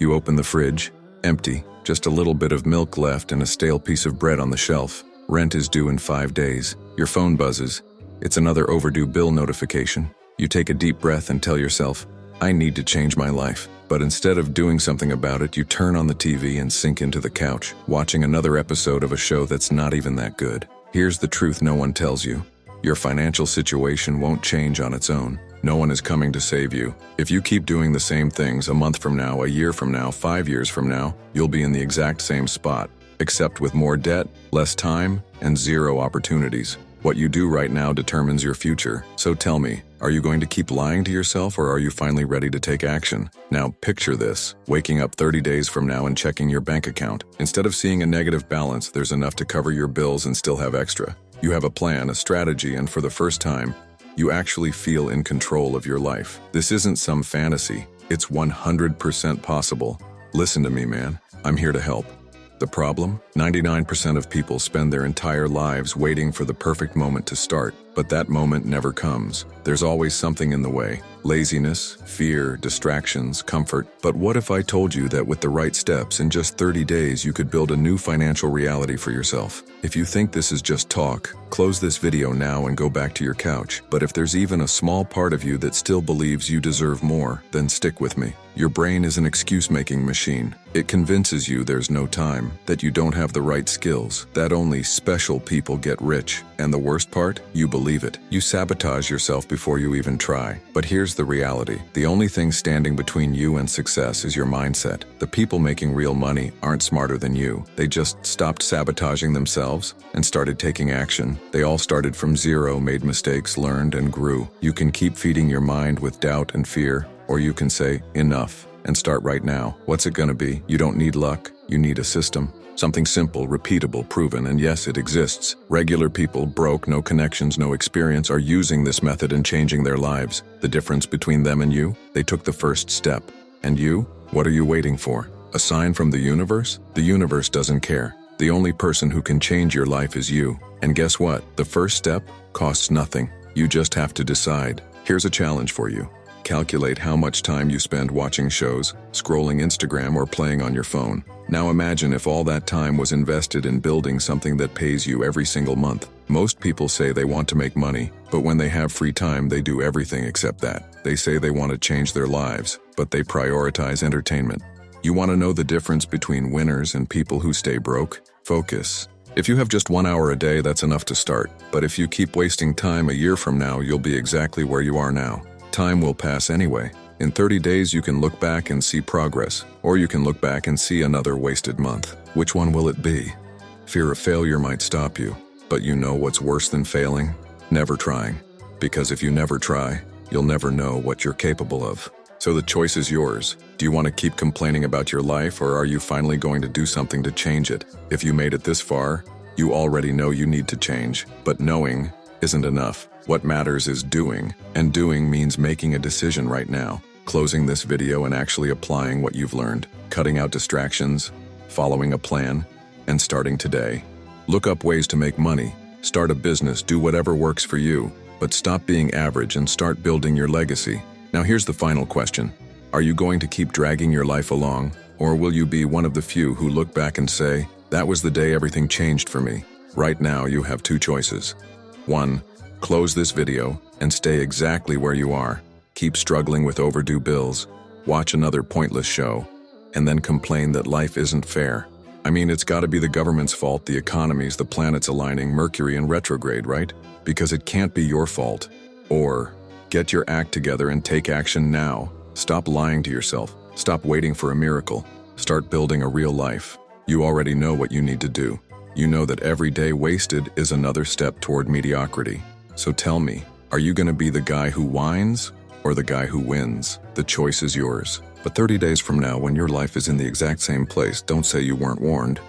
You open the fridge, empty, just a little bit of milk left and a stale piece of bread on the shelf. Rent is due in 5 days. Your phone buzzes. It's another overdue bill notification. You take a deep breath and tell yourself, I need to change my life. But instead of doing something about it, you turn on the TV and sink into the couch, watching another episode of a show that's not even that good. Here's the truth no one tells you. Your financial situation won't change on its own. No one is coming to save you. If you keep doing the same things a month from now, a year from now, 5 years from now, you'll be in the exact same spot, except with more debt, less time, and zero opportunities. What you do right now determines your future. So tell me, are you going to keep lying to yourself or are you finally ready to take action? Now picture this, waking up 30 days from now and checking your bank account. Instead of seeing a negative balance, there's enough to cover your bills and still have extra. You have a plan, a strategy, and for the first time, you actually feel in control of your life. This isn't some fantasy. It's 100% possible. Listen to me, man. I'm here to help. The problem? 99% of people spend their entire lives waiting for the perfect moment to start, but that moment never comes. There's always something in the way. Laziness, fear, distractions, comfort. But what if I told you that with the right steps, in just 30 days, you could build a new financial reality for yourself? If you think this is just talk, close this video now and go back to your couch. But if there's even a small part of you that still believes you deserve more, then stick with me. Your brain is an excuse-making machine. It convinces you there's no time, that you don't have the right skills, that only special people get rich. And the worst part? You believe it. You sabotage yourself before you even try. But here's the reality. The only thing standing between you and success is your mindset. The people making real money aren't smarter than you. They just stopped sabotaging themselves and started taking action. They all started from zero, made mistakes, learned, and grew. You can keep feeding your mind with doubt and fear, or you can say, enough, and start right now. What's it gonna be? You don't need luck. You need a system. Something simple, repeatable, proven, and yes, it exists. Regular people, broke, no connections, no experience, are using this method and changing their lives. The difference between them and you? They took the first step. And you? What are you waiting for? A sign from the universe? The universe doesn't care. The only person who can change your life is you. And guess what? The first step costs nothing. You just have to decide. Here's a challenge for you. Calculate how much time you spend watching shows, scrolling Instagram, or playing on your phone. Now imagine if all that time was invested in building something that pays you every single month. Most people say they want to make money, but when they have free time, they do everything except that. They say they want to change their lives, but they prioritize entertainment. You want to know the difference between winners and people who stay broke? Focus. If you have just 1 hour a day, that's enough to start. But if you keep wasting time, a year from now, you'll be exactly where you are now. Time will pass anyway. In 30 days, you can look back and see progress, or you can look back and see another wasted month. Which one will it be? Fear of failure might stop you, but you know what's worse than failing? Never trying. Because if you never try, you'll never know what you're capable of. So the choice is yours. Do you want to keep complaining about your life, or are you finally going to do something to change it? If you made it this far, you already know you need to change, but knowing isn't enough. What matters is doing, and doing means making a decision right now. Closing this video and actually applying what you've learned, cutting out distractions, following a plan, and starting today. Look up ways to make money, start a business, do whatever works for you, but stop being average and start building your legacy. Now here's the final question. Are you going to keep dragging your life along, or will you be one of the few who look back and say, that was the day everything changed for me? Right now you have two choices. 1. Close this video and stay exactly where you are. Keep struggling with overdue bills, watch another pointless show, and then complain that life isn't fair. I mean, it's gotta be the government's fault, the economies, the planets aligning, Mercury in retrograde, right? Because it can't be your fault. Or, get your act together and take action now. Stop lying to yourself. Stop waiting for a miracle. Start building a real life. You already know what you need to do. You know that every day wasted is another step toward mediocrity. So tell me, are you gonna be the guy who whines or the guy who wins? The choice is yours. But 30 days from now, when your life is in the exact same place, don't say you weren't warned.